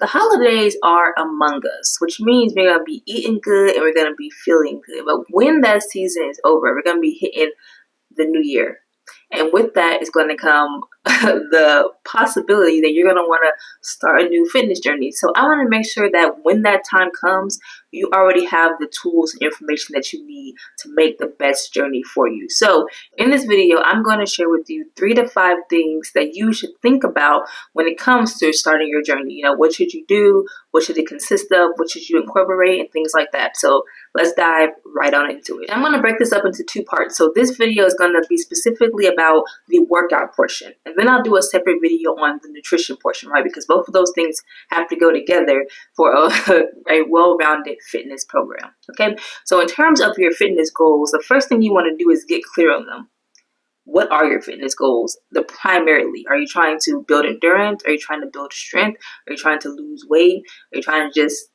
The holidays are among us, which means we're going to be eating good and we're going to be feeling good. But when that season is over, we're going to be hitting the new year. And with that is going to come the possibility that you're going to want to start a new fitness journey. So I want to make sure that when that time comes, you already have the tools and information that you need to make the best journey for you. So in this video, I'm going to share with you 3 to 5 things that you should think about when it comes to starting your journey. You know, what should you do? What should it consist of? What should you incorporate? And things like that. So let's dive right on into it. I'm going to break this up into 2 parts. So this video is going to be specifically about the workout portion. And then I'll do a separate video on the nutrition portion, right? Because both of those things have to go together for a well-rounded fitness program. Okay. So in terms of your fitness goals, the first thing you want to do is get clear on them. What are your fitness goals? Primarily, are you trying to build endurance? Are you trying to build strength? Are you trying to lose weight? Are you trying to just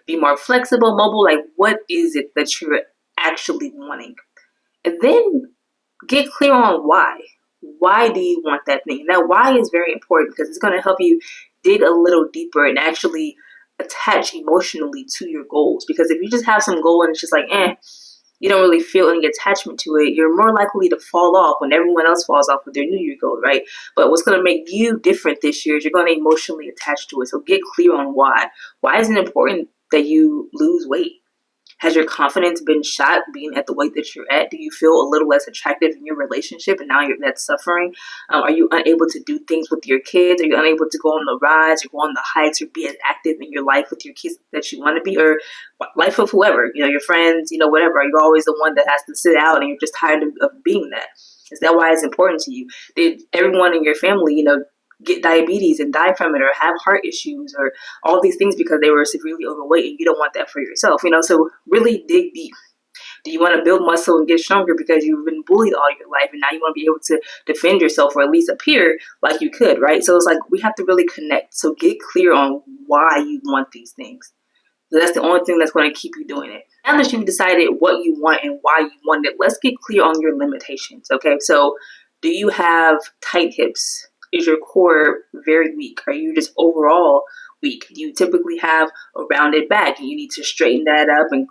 be more flexible, mobile? Like, what is it that you're actually wanting? And then get clear on why. Why do you want that thing? Now, why is very important because it's going to help you dig a little deeper and actually attach emotionally to your goals. Because if you just have some goal and it's just like, you don't really feel any attachment to it, you're more likely to fall off when everyone else falls off with their New Year goal, right? But what's going to make you different this year is you're going to emotionally attach to it. So get clear on why. Why is it important that you lose weight? Has your confidence been shot being at the weight that you're at? Do you feel a little less attractive in your relationship and now that's suffering? Are you unable to do things with your kids? Are you unable to go on the rides or go on the hikes or be as active in your life with your kids that you want to be, or life of whoever, your friends, whatever? Are you always the one that has to sit out and you're just tired of being that? Is that why it's important to you? Did everyone in your family, get diabetes and die from it, or have heart issues, or all these things because they were severely overweight and you don't want that for yourself? So really dig deep. Do you want to build muscle and get stronger because you've been bullied all your life and now you want to be able to defend yourself or at least appear like you could, right? So it's like we have to really connect. So get clear on why you want these things. So that's the only thing that's going to keep you doing it. Now that you've decided what you want and why you want it, let's get clear on your limitations, okay? So do you have tight hips? Is your core very weak? Are you just overall weak? Do you typically have a rounded back and you need to straighten that up and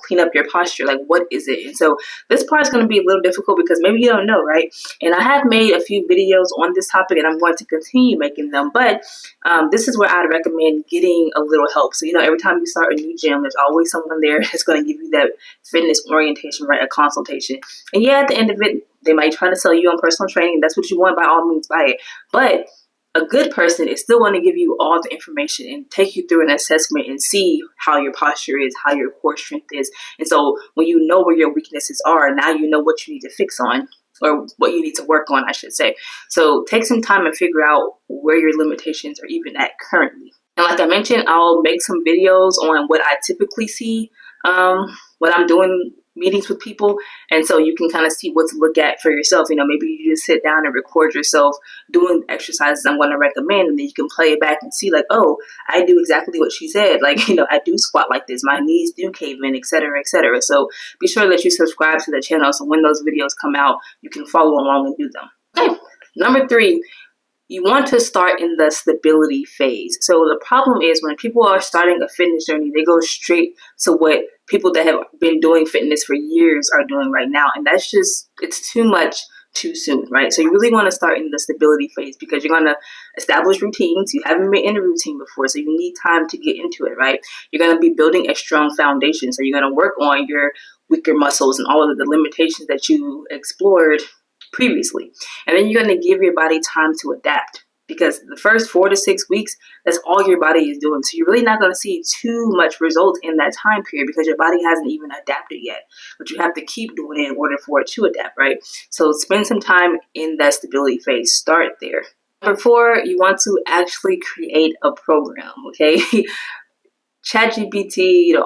clean up your posture? Like, what is it? And so this part is going to be a little difficult because maybe you don't know, right? And I have made a few videos on this topic and I'm going to continue making them, but this is where I'd recommend getting a little help. So every time you start a new gym, there's always someone there that's going to give you that fitness orientation, right? A consultation. And yeah, at the end of it, they might try to sell you on personal training. That's what you want. By all means, buy it. But a good person is still going to give you all the information and take you through an assessment and see how your posture is, how your core strength is. And so when you know where your weaknesses are, now you know what you need to fix on, or what you need to work on, I should say. So take some time and figure out where your limitations are even at currently. And like I mentioned, I'll make some videos on what I typically see when I'm doing meetings with people, and so you can kind of see what to look at for yourself. Maybe you just sit down and record yourself doing the exercises I'm going to recommend, and then you can play it back and see like, oh, I do exactly what she said. Like, I do squat like this, my knees do cave in, etc., etc. So be sure that you subscribe to the channel so when those videos come out, you can follow along and do them. Okay, number 3. You want to start in the stability phase. So the problem is when people are starting a fitness journey, they go straight to what people that have been doing fitness for years are doing right now. And that's just, it's too much too soon, right? So you really want to start in the stability phase because you're going to establish routines. You haven't been in a routine before, so you need time to get into it, right? You're going to be building a strong foundation. So you're going to work on your weaker muscles and all of the limitations that you explored previously. And then you're going to give your body time to adapt, because the first 4 to 6 weeks, that's all your body is doing. So you're really not going to see too much results in that time period because your body hasn't even adapted yet. But you have to keep doing it in order for it to adapt, right? So spend some time in that stability phase. Start there. Number 4, you want to actually create a program, okay? ChatGPT,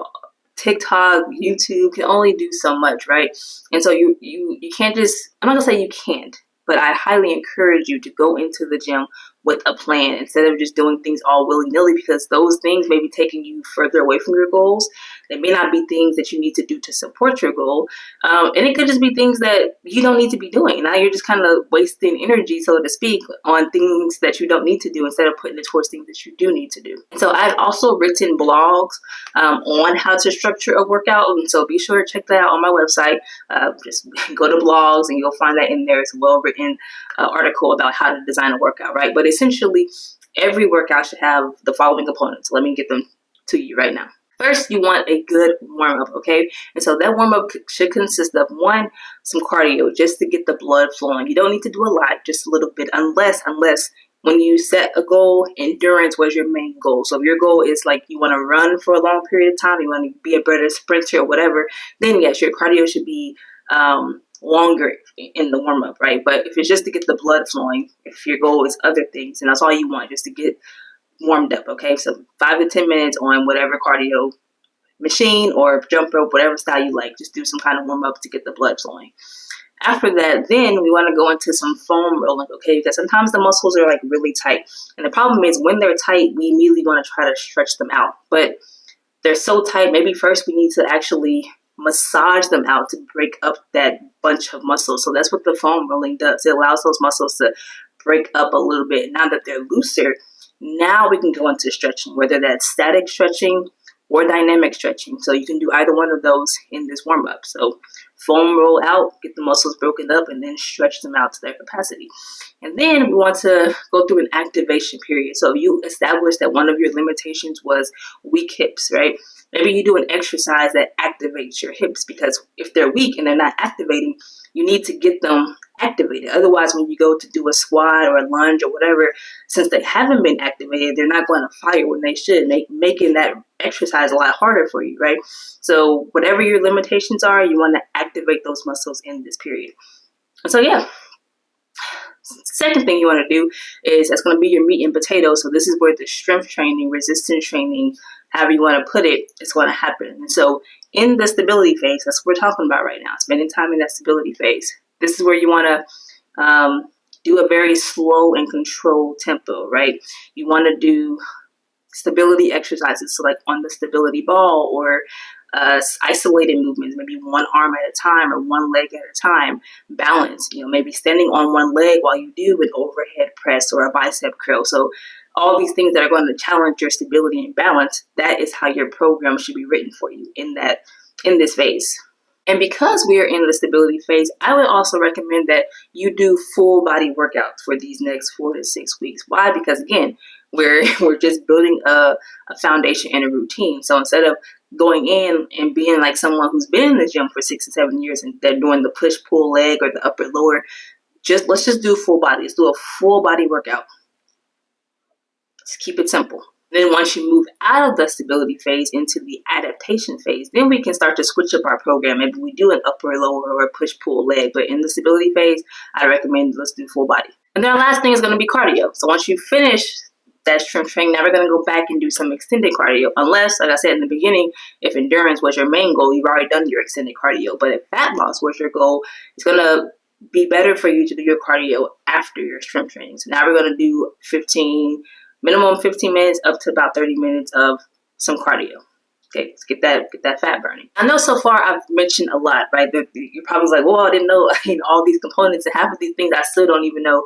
TikTok, YouTube can only do so much, right? And so you can't just, I'm not gonna say you can't, but I highly encourage you to go into the gym with a plan instead of just doing things all willy-nilly, because those things may be taking you further away from your goals They may not be things that you need to do to support your goal. And it could just be things that you don't need to be doing. Now you're just kind of wasting energy, so to speak, on things that you don't need to do instead of putting it towards things that you do need to do. So I've also written blogs on how to structure a workout. And so be sure to check that out on my website. Just go to blogs and you'll find that in there. It's a well-written article about how to design a workout, right? But essentially, every workout should have the following components. Let me get them to you right now. First, you want a good warm-up, okay? And so that warm-up should consist of, one, some cardio, just to get the blood flowing. You don't need to do a lot, just a little bit, unless when you set a goal, endurance was your main goal. So if your goal is like you want to run for a long period of time, you want to be a better sprinter or whatever, then yes, your cardio should be longer in the warm-up, right? But if it's just to get the blood flowing, if your goal is other things, and that's all you want, just to get warmed up, okay? So 5 to 10 minutes on whatever cardio machine or jump rope, whatever style you like. Just do some kind of warm up to get the blood flowing. After that, then we want to go into some foam rolling, okay? Because sometimes the muscles are like really tight. And the problem is when they're tight, we immediately want to try to stretch them out. But they're so tight, maybe first we need to actually massage them out to break up that bunch of muscles. So that's what the foam rolling does. It allows those muscles to break up a little bit. Now that they're looser, now we can go into stretching, whether that's static stretching or dynamic stretching. So you can do either one of those in this warm-up. So foam roll out, get the muscles broken up, and then stretch them out to their capacity. And then we want to go through an activation period. So you establish that one of your limitations was weak hips, right? Maybe you do an exercise that activates your hips, because if they're weak and they're not activating, you need to get them activated. Otherwise, when you go to do a squat or a lunge or whatever, since they haven't been activated, they're not going to fire when they should, making that exercise a lot harder for you, right? So whatever your limitations are, you want to activate those muscles in this period. So yeah. Second thing you want to do is, that's going to be your meat and potatoes. So this is where the strength training, resistance training, however you want to put it, is going to happen. And so in the stability phase, that's what we're talking about right now, spending time in that stability phase. This is where you want to do a very slow and controlled tempo, right? You want to do stability exercises, so like on the stability ball, or isolated movements, maybe one arm at a time or one leg at a time. Balance, maybe standing on one leg while you do an overhead press or a bicep curl. So all these things that are going to challenge your stability and balance, that is how your program should be written for you in this phase. And because we are in the stability phase, I would also recommend that you do full body workouts for these next 4 to 6 weeks. Why? Because again, we're just building a foundation and a routine. So instead of going in and being like someone who's been in the gym for 6 to 7 years and they're doing the push pull leg or the upper lower, let's just do full body. Let's do a full body workout. Just keep it simple. Then once you move out of the stability phase into the adaptation phase, then we can start to switch up our program. Maybe we do an upper lower or a push pull leg, but in the stability phase, I recommend let's do full body. And then our last thing is going to be cardio. So once you finish that strength training, now we're going to go back and do some extended cardio. Unless, like I said in the beginning, if endurance was your main goal, you've already done your extended cardio. But if fat loss was your goal, it's going to be better for you to do your cardio after your strength training. So now we're going to do minimum 15 minutes up to about 30 minutes of some cardio. Okay, let's get that fat burning. I know so far I've mentioned a lot, right? You're probably like, well, I didn't know all these components, and half of these things I still don't even know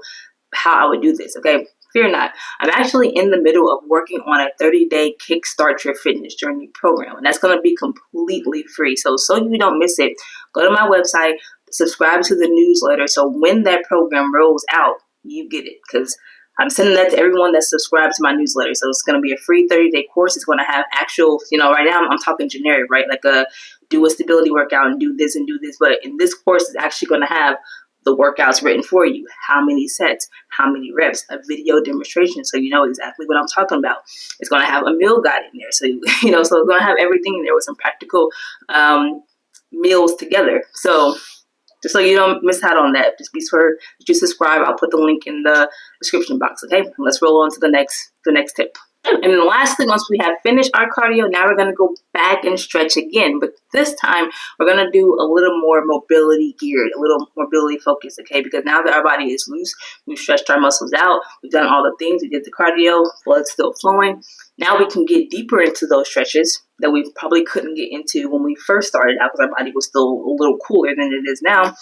how I would do this. Okay, fear not. I'm actually in the middle of working on a 30-day Kickstart Your Fitness Journey program, and that's going to be completely free. So you don't miss it, go to my website, subscribe to the newsletter, so when that program rolls out, you get it, because I'm sending that to everyone that's subscribed to my newsletter. So it's going to be a free 30-day course. It's going to have actual, right now I'm talking generic, right? Like do a stability workout and do this and do this. But in this course, it's actually going to have the workouts written for you. How many sets, how many reps, a video demonstration. So you know exactly what I'm talking about. It's going to have a meal guide in there. So, so it's going to have everything in there with some practical meals together. So just so you don't miss out on that, just be sure that you subscribe. I'll put the link in the description box, okay? Let's roll on to the next tip. And then lastly, once we have finished our cardio, now we're going to go back and stretch again. But this time, we're going to do a little more mobility geared, a little mobility focused, okay? Because now that our body is loose, we've stretched our muscles out, we've done all the things, we did the cardio, blood's still flowing. Now we can get deeper into those stretches that we probably couldn't get into when we first started out because our body was still a little cooler than it is now.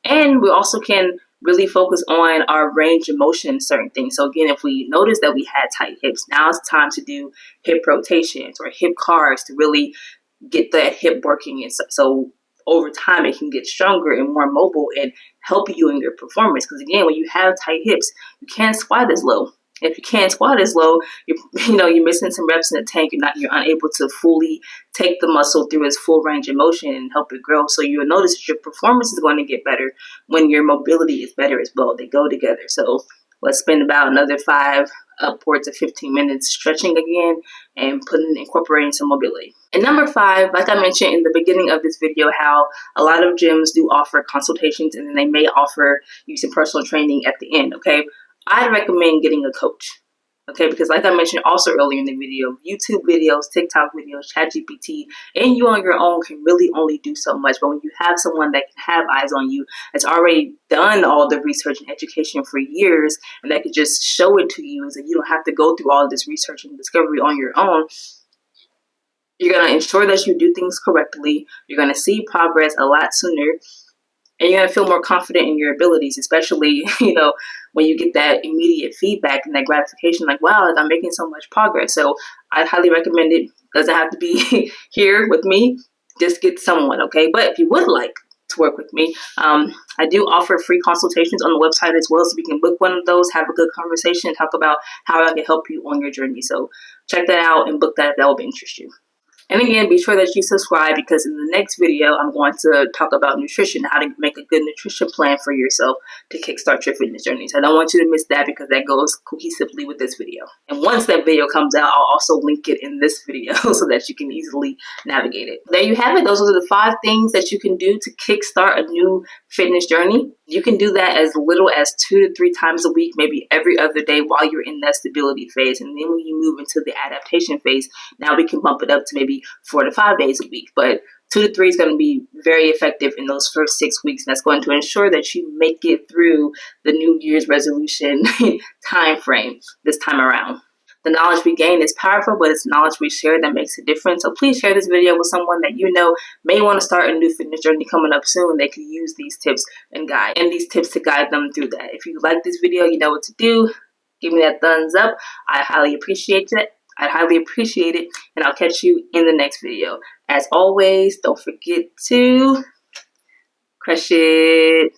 And we also can really focus on our range of motion in certain things. So again, if we notice that we had tight hips, now it's time to do hip rotations or hip carves to really get that hip working. And so over time, it can get stronger and more mobile and help you in your performance. Because again, when you have tight hips, you can't squat as low. If you can't squat as low, you're missing some reps in the tank. You're unable to fully take the muscle through its full range of motion and help it grow. So you'll notice that your performance is going to get better when your mobility is better as well. They go together. So let's spend about another 5 upwards of 15 minutes stretching again and incorporating some mobility. And number 5, like I mentioned in the beginning of this video, how a lot of gyms do offer consultations and then they may offer you some personal training at the end, okay? I'd recommend getting a coach, okay? Because like I mentioned also earlier in the video, YouTube videos, TikTok videos, ChatGPT, and you on your own can really only do so much. But when you have someone that can have eyes on you, that's already done all the research and education for years, and that could just show it to you, is that you don't have to go through all this research and discovery on your own. You're going to ensure that you do things correctly. You're going to see progress a lot sooner. And you're going to feel more confident in your abilities, especially, when you get that immediate feedback and that gratification, like, wow, I'm making so much progress. So I'd highly recommend it. Doesn't have to be here with me. Just get someone, okay? But if you would like to work with me, I do offer free consultations on the website as well. So we can book one of those, have a good conversation, and talk about how I can help you on your journey. So check that out and book that if that will interest you. And again, be sure that you subscribe, because in the next video, I'm going to talk about nutrition, how to make a good nutrition plan for yourself to kickstart your fitness journey. So I don't want you to miss that, because that goes cohesively with this video. And once that video comes out, I'll also link it in this video so that you can easily navigate it. There you have it. Those are the 5 things that you can do to kickstart a new fitness journey. You can do that as little as 2 to 3 times a week, maybe every other day while you're in that stability phase. And then when you move into the adaptation phase, now we can bump it up to maybe 4 to 5 days a week. But 2 to 3 is going to be very effective in those first 6 weeks. And that's going to ensure that you make it through the New Year's resolution time frame this time around. The knowledge we gain is powerful, but it's knowledge we share that makes a difference. So please share this video with someone that you know may want to start a new fitness journey coming up soon. They could use these tips and these tips to guide them through that. If you like this video, you know what to do. Give me that thumbs up. I highly appreciate it. And I'll catch you in the next video. As always, don't forget to crush it.